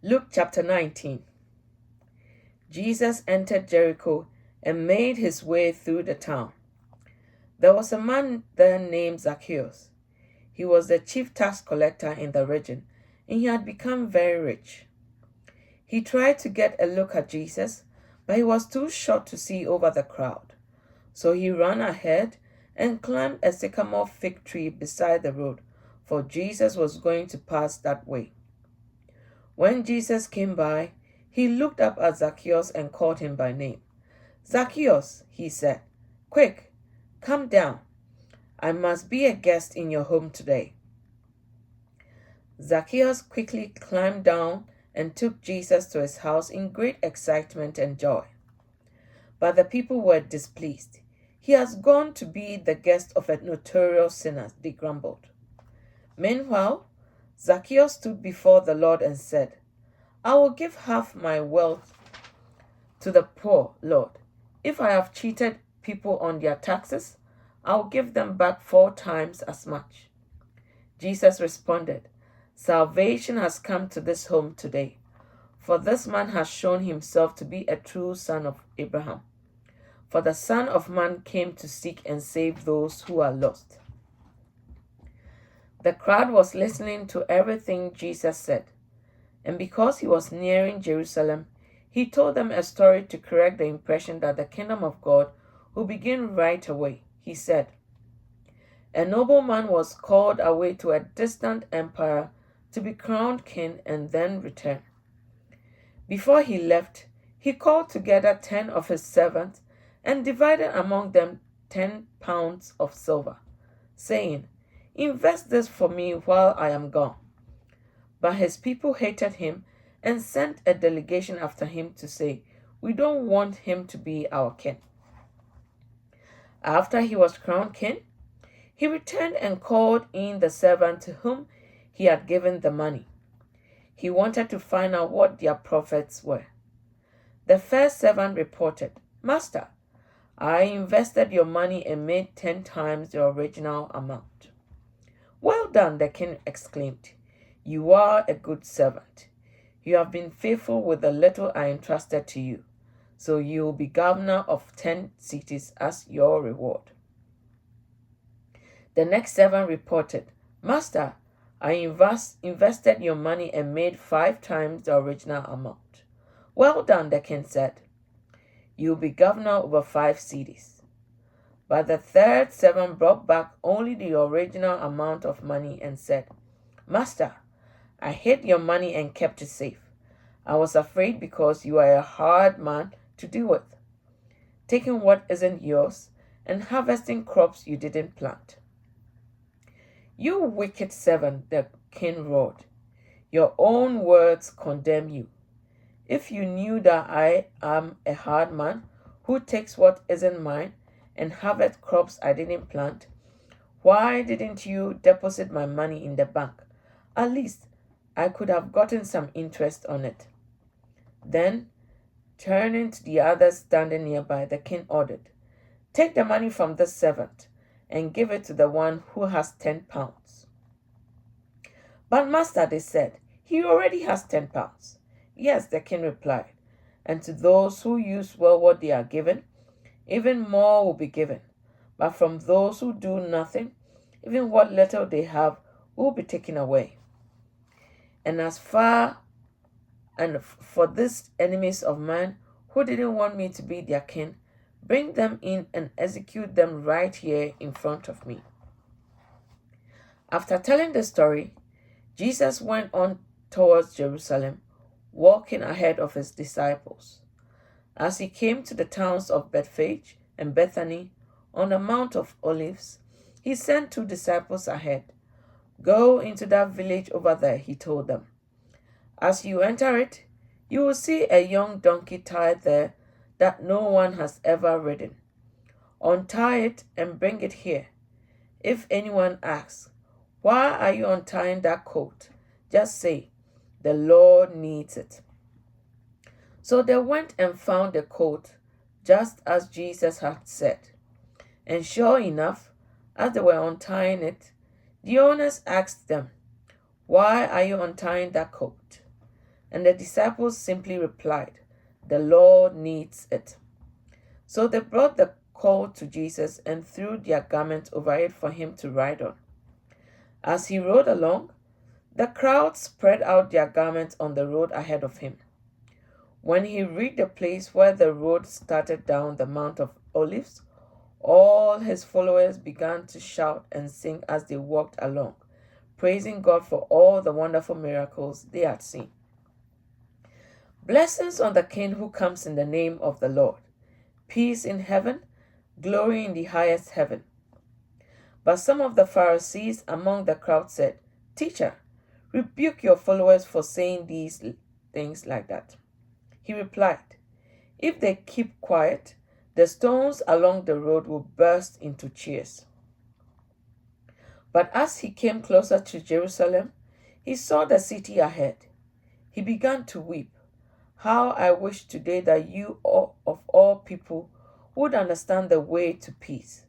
Luke chapter 19. Jesus entered Jericho and made his way through the town. There was a man there named Zacchaeus. He was the chief tax collector in the region, and he had become very rich. He tried to get a look at Jesus, but he was too short to see over the crowd. So he ran ahead and climbed a sycamore fig tree beside the road, for Jesus was going to pass that way. When Jesus came by, he looked up at Zacchaeus and called him by name. "Zacchaeus," he said, "quick, come down. I must be a guest in your home today." Zacchaeus quickly climbed down and took Jesus to his house in great excitement and joy. But the people were displeased. "He has gone to be the guest of a notorious sinner," they grumbled. Meanwhile, Zacchaeus stood before the Lord and said, "I will give half my wealth to the poor, Lord. If I have cheated people on their taxes, I will give them back 4 times as much." Jesus responded, "Salvation has come to this home today, for this man has shown himself to be a true son of Abraham. For the Son of Man came to seek and save those who are lost." The crowd was listening to everything Jesus said, and because he was nearing Jerusalem, he told them a story to correct the impression that the kingdom of God will begin right away. He said, "A nobleman was called away to a distant empire to be crowned king and then return. Before he left, he called together 10 of his servants and divided among them 10 pounds of silver, saying, 'Invest this for me while I am gone.' But his people hated him and sent a delegation after him to say, 'We don't want him to be our king.' After he was crowned king, he returned and called in the servant to whom he had given the money. He wanted to find out what their profits were. The first servant reported, 'Master, I invested your money and made 10 times the original amount.' 'Well done,' the king exclaimed. 'You are a good servant. You have been faithful with the little I entrusted to you, so you will be governor of 10 cities as your reward.' The next servant reported, 'Master, I invested your money and made 5 times the original amount.' 'Well done,' the king said. 'You will be governor over 5 cities.' But the third servant brought back only the original amount of money and said, 'Master, I hid your money and kept it safe. I was afraid because you are a hard man to deal with, taking what isn't yours and harvesting crops you didn't plant.' 'You wicked servant,' the king roared. 'Your own words condemn you. If you knew that I am a hard man who takes what isn't mine and harvests crops I didn't plant, why didn't you deposit my money in the bank? At least I could have gotten some interest on it.' Then, turning to the others standing nearby, the king ordered, 'Take the money from this servant and give it to the one who has 10 pounds. "'But master,' they said, 'he already has 10 pounds. "'Yes,' the king replied, 'and to those who use well what they are given, even more will be given. But from those who do nothing, even what little they have will be taken away. And for these enemies of mine who didn't want me to be their king, bring them in and execute them right here in front of me.'" After telling the story, Jesus went on towards Jerusalem, walking ahead of his disciples. As he came to the towns of Bethphage and Bethany on the Mount of Olives, he sent 2 disciples ahead. "Go into that village over there," he told them. "As you enter it, you will see a young donkey tied there that no one has ever ridden. Untie it and bring it here. If anyone asks, 'Why are you untying that colt?' just say, 'The Lord needs it.'" So they went and found the colt, just as Jesus had said. And sure enough, as they were untying it, the owners asked them, "Why are you untying that colt?" And the disciples simply replied, "The Lord needs it." So they brought the colt to Jesus and threw their garments over it for him to ride on. As he rode along, the crowd spread out their garments on the road ahead of him. When he reached the place where the road started down the Mount of Olives, all his followers began to shout and sing as they walked along, praising God for all the wonderful miracles they had seen. Blessings on the King who comes in the name of the Lord. Peace in heaven, glory in the highest heaven. But some of the Pharisees among the crowd said, "Teacher, rebuke your followers for saying these things like that." He replied, "If they keep quiet, the stones along the road will burst into cheers." But as he came closer to Jerusalem, he saw the city ahead. He began to weep. "How I wish today that you of all people would understand the way to peace.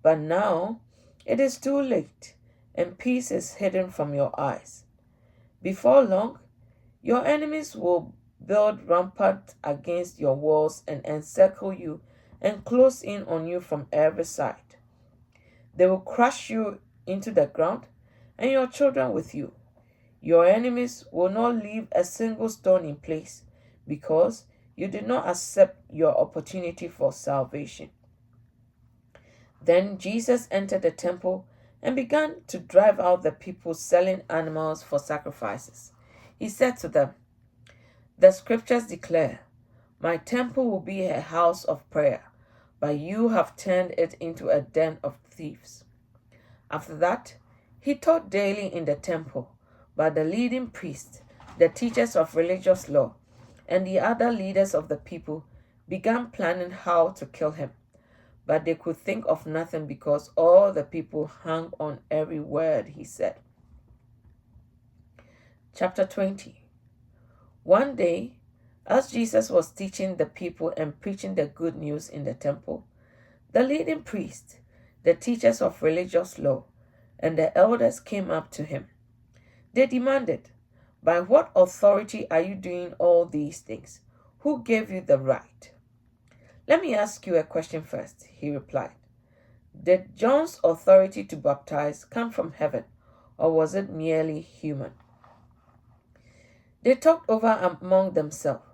But now it is too late, and peace is hidden from your eyes. Before long, your enemies will build rampart against your walls and encircle you and close in on you from every side. They will crush you into the ground and your children with you. Your enemies will not leave a single stone in place because you did not accept your opportunity for salvation." Then Jesus entered the temple and began to drive out the people selling animals for sacrifices. He said to them, "The scriptures declare, 'My temple will be a house of prayer,' but you have turned it into a den of thieves." After that, he taught daily in the temple, but the leading priests, the teachers of religious law, and the other leaders of the people began planning how to kill him. But they could think of nothing because all the people hung on every word he said. Chapter 20. One day, as Jesus was teaching the people and preaching the good news in the temple, the leading priests, the teachers of religious law, and the elders came up to him. They demanded, "By what authority are you doing all these things? Who gave you the right?" "Let me ask you a question first," he replied. "Did John's authority to baptize come from heaven, or was it merely human?" They talked over among themselves.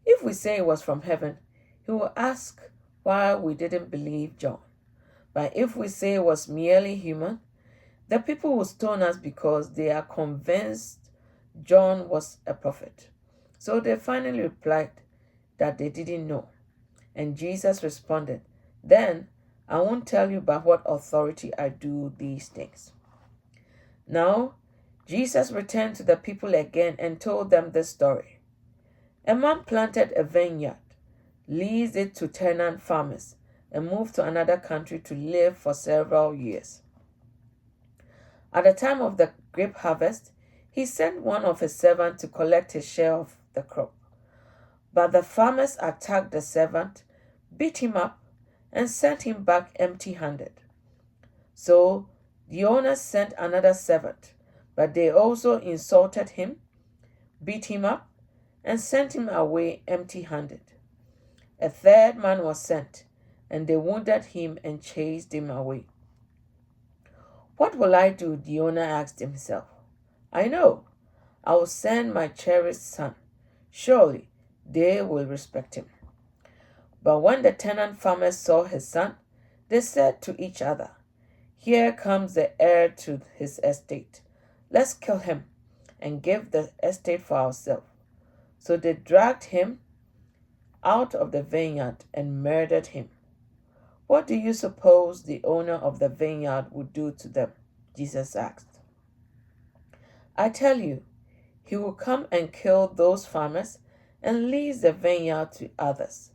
"If we say it was from heaven, he will ask why we didn't believe John. But if we say it was merely human, the people will stone us because they are convinced John was a prophet." So they finally replied that they didn't know. And Jesus responded, "Then I won't tell you by what authority I do these things." Now, Jesus returned to the people again and told them this story. A man planted a vineyard, leased it to tenant farmers, and moved to another country to live for several years. At the time of the grape harvest, he sent one of his servants to collect his share of the crop. But the farmers attacked the servant, beat him up, and sent him back empty-handed. So the owner sent another servant, but they also insulted him, beat him up, and sent him away empty-handed. A third man was sent, and they wounded him and chased him away. "What will I do?" the owner asked himself. "I know. I will send my cherished son. Surely they will respect him." But when the tenant farmers saw his son, they said to each other, "Here comes the heir to his estate. Let's kill him and give the estate for ourselves." So they dragged him out of the vineyard and murdered him. "What do you suppose the owner of the vineyard would do to them?" Jesus asked. "I tell you, he will come and kill those farmers and lease the vineyard to others."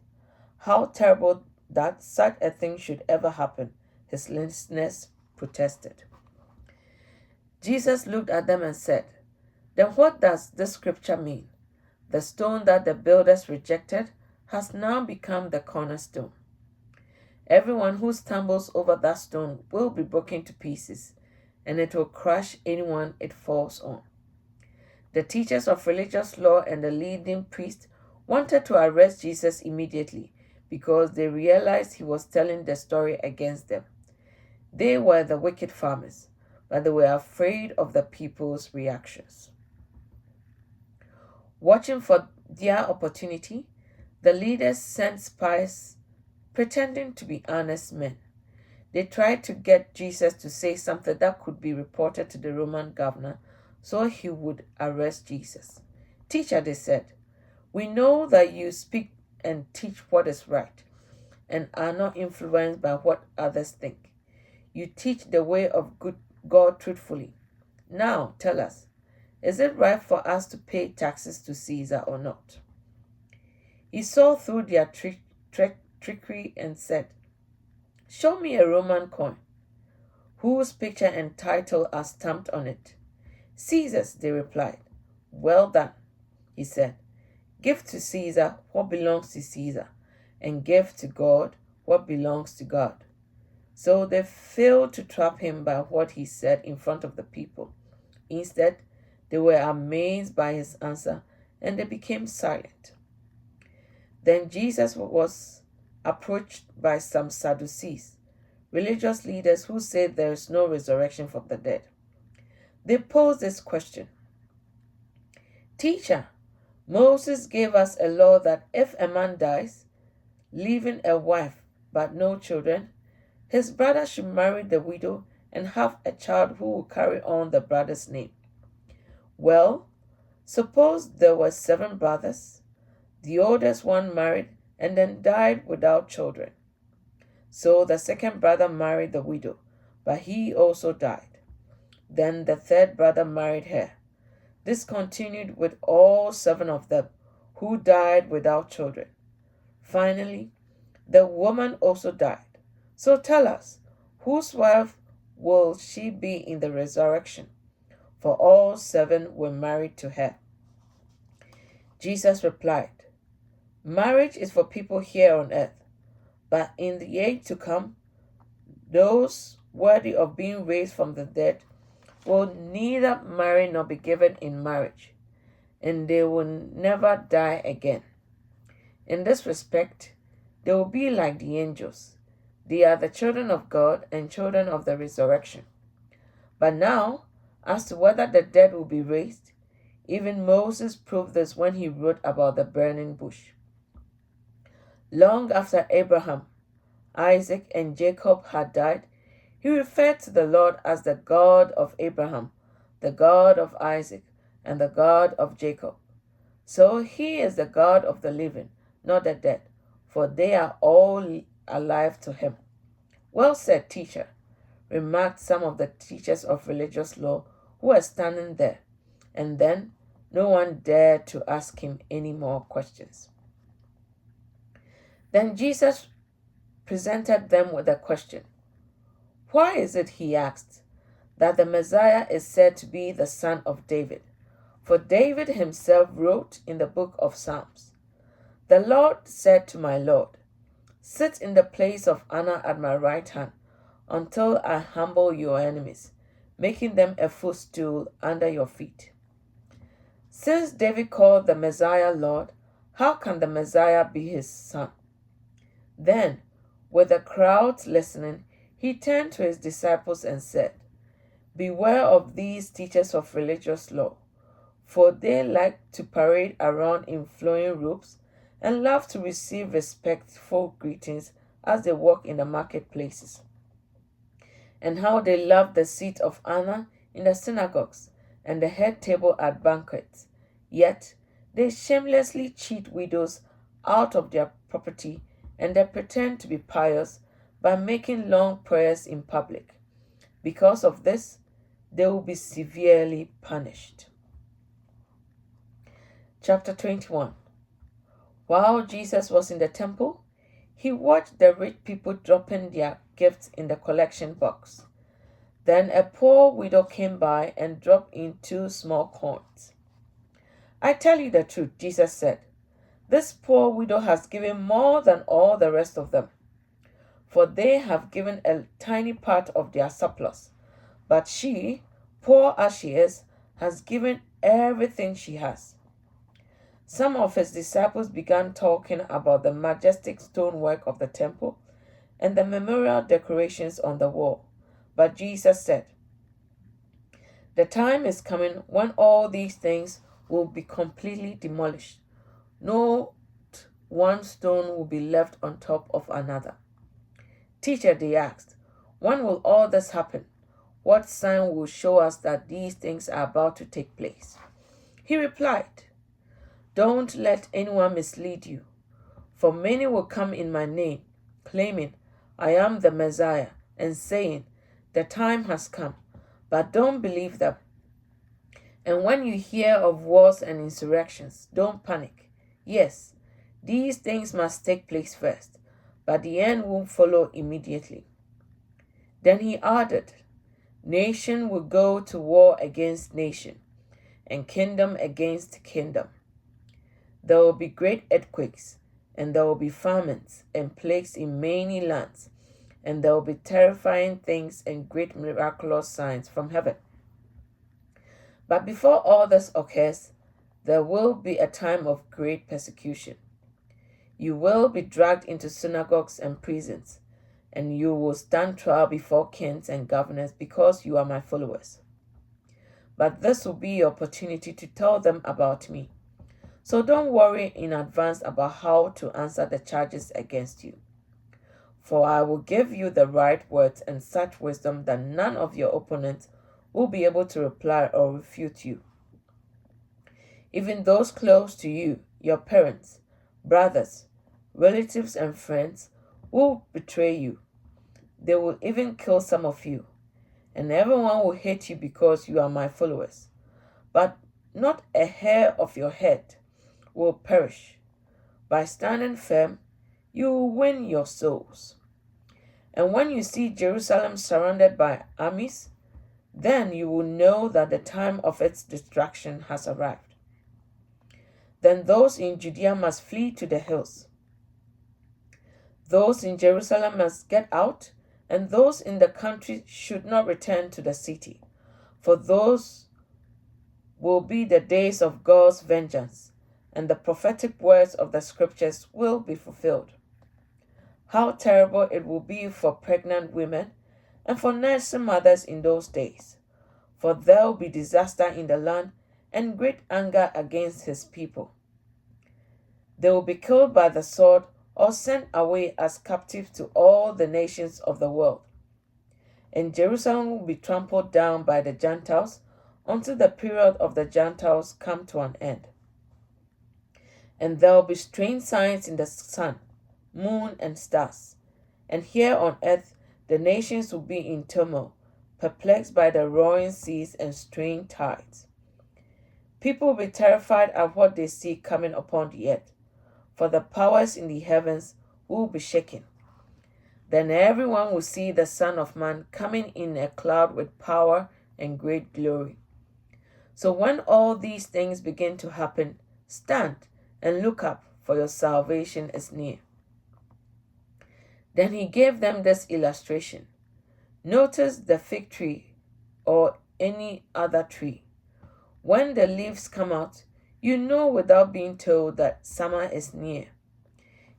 "How terrible that such a thing should ever happen," his listeners protested. Jesus looked at them and said, "Then what does this scripture mean? The stone that the builders rejected has now become the cornerstone. Everyone who stumbles over that stone will be broken to pieces, and it will crush anyone it falls on." The teachers of religious law and the leading priests wanted to arrest Jesus immediately because they realized he was telling the story against them. They were the wicked farmers, but they were afraid of the people's reactions. Watching for their opportunity, the leaders sent spies pretending to be honest men. They tried to get Jesus to say something that could be reported to the Roman governor so he would arrest Jesus. Teacher, they said, we know that you speak and teach what is right and are not influenced by what others think. You teach the way of God truthfully. Now tell us, is it right for us to pay taxes to Caesar or not? He saw through their trickery and said, show me a Roman coin whose picture and title are stamped on it. Caesar's, they replied. Well done, he said. Give to Caesar what belongs to Caesar, and give to God what belongs to God. So they failed to trap him by what he said in front of the people. Instead, they were amazed by his answer, and they became silent. Then Jesus was approached by some Sadducees, religious leaders who said there is no resurrection from the dead. They posed this question: Teacher, Moses gave us a law that if a man dies, leaving a wife but no children, his brother should marry the widow and have a child who will carry on the brother's name. Well, suppose there were 7 brothers. The oldest one married and then died without children. So the second brother married the widow, but he also died. Then the third brother married her. This continued with all 7 of them, who died without children. Finally, the woman also died. So tell us, whose wife will she be in the resurrection? For all 7 were married to her. Jesus replied, marriage is for people here on earth, but in the age to come, those worthy of being raised from the dead will neither marry nor be given in marriage, and they will never die again. In this respect, they will be like the angels. They are the children of God and children of the resurrection. But now, as to whether the dead will be raised, even Moses proved this when he wrote about the burning bush. Long after Abraham, Isaac, and Jacob had died, he referred to the Lord as the God of Abraham, the God of Isaac, and the God of Jacob. So he is the God of the living, not the dead, for they are all alive to him. Well said, teacher, remarked some of the teachers of religious law who were standing there, and then no one dared to ask him any more questions. Then Jesus presented them with a question. Why is it, he asked, that the Messiah is said to be the son of David? For David himself wrote in the book of Psalms, the Lord said to my Lord, sit in the place of honor at my right hand until I humble your enemies, making them a footstool under your feet. Since David called the Messiah Lord, how can the Messiah be his son? Then, with the crowds listening, he turned to his disciples and said, beware of these teachers of religious law, for they like to parade around in flowing robes and love to receive respectful greetings as they walk in the marketplaces, and how they love the seat of honor in the synagogues and the head table at banquets. Yet they shamelessly cheat widows out of their property, and they pretend to be pious by making long prayers in public. Because of this, they will be severely punished. Chapter 21. While Jesus was in the temple, he watched the rich people dropping their gifts in the collection box. Then a poor widow came by and dropped in 2 small coins. I tell you the truth, Jesus said, this poor widow has given more than all the rest of them, for they have given a tiny part of their surplus. But she, poor as she is, has given everything she has. Some of his disciples began talking about the majestic stonework of the temple and the memorial decorations on the wall. But Jesus said, "The time is coming when all these things will be completely demolished. No one stone will be left on top of another." "Teacher," they asked, "when will all this happen? What sign will show us that these things are about to take place?" He replied, "Don't let anyone mislead you, for many will come in my name, claiming, 'I am the Messiah,' and saying, 'The time has come.' But don't believe them. And when you hear of wars and insurrections, don't panic. Yes, these things must take place first, but the end won't follow immediately." Then he added, "Nation will go to war against nation, and kingdom against kingdom. There will be great earthquakes, and there will be famines and plagues in many lands, and there will be terrifying things and great miraculous signs from heaven. But before all this occurs, there will be a time of great persecution. You will be dragged into synagogues and prisons, and you will stand trial before kings and governors because you are my followers. But this will be your opportunity to tell them about me. So don't worry in advance about how to answer the charges against you. For I will give you the right words and such wisdom that none of your opponents will be able to reply or refute you. Even those close to you, your parents, brothers, relatives, and friends, will betray you. They will even kill some of you, and everyone will hate you because you are my followers. But not a hair of your head will perish. By standing firm, you will win your souls. And when you see Jerusalem surrounded by armies, then you will know that the time of its destruction has arrived. Then those in Judea must flee to the hills. Those in Jerusalem must get out, and those in the country should not return to the city, for those will be the days of God's vengeance, and the prophetic words of the scriptures will be fulfilled. How terrible it will be for pregnant women and for nursing mothers in those days, for there will be disaster in the land and great anger against his people. They will be killed by the sword or sent away as captives to all the nations of the world. And Jerusalem will be trampled down by the Gentiles until the period of the Gentiles come to an end. And there will be strange signs in the sun, moon, and stars. And here on earth the nations will be in turmoil, perplexed by the roaring seas and strange tides. People will be terrified at what they see coming upon the earth, for the powers in the heavens will be shaken. Then everyone will see the Son of Man coming in a cloud with power and great glory. So when all these things begin to happen, stand and look up, for your salvation is near." Then he gave them this illustration. Notice the fig tree or any other tree. When the leaves come out, you know without being told that summer is near.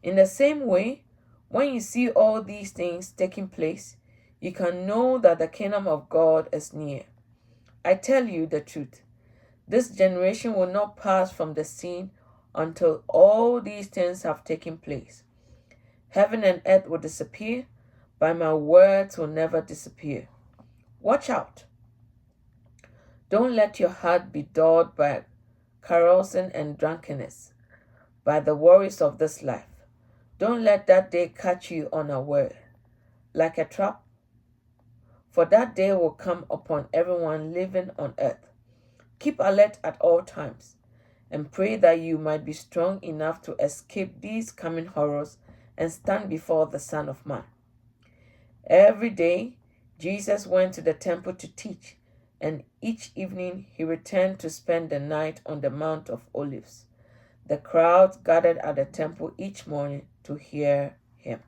In the same way, when you see all these things taking place, you can know that the kingdom of God is near. I tell you the truth, this generation will not pass from the scene until all these things have taken place. Heaven and earth will disappear, but my words will never disappear. Watch out. Don't let your heart be dulled by carousing and drunkenness, by the worries of this life. Don't let that day catch you unaware, like a trap. For that day will come upon everyone living on earth. Keep alert at all times, and pray that you might be strong enough to escape these coming horrors and stand before the Son of Man. Every day, Jesus went to the temple to teach, and each evening he returned to spend the night on the Mount of Olives. The crowds gathered at the temple each morning to hear him.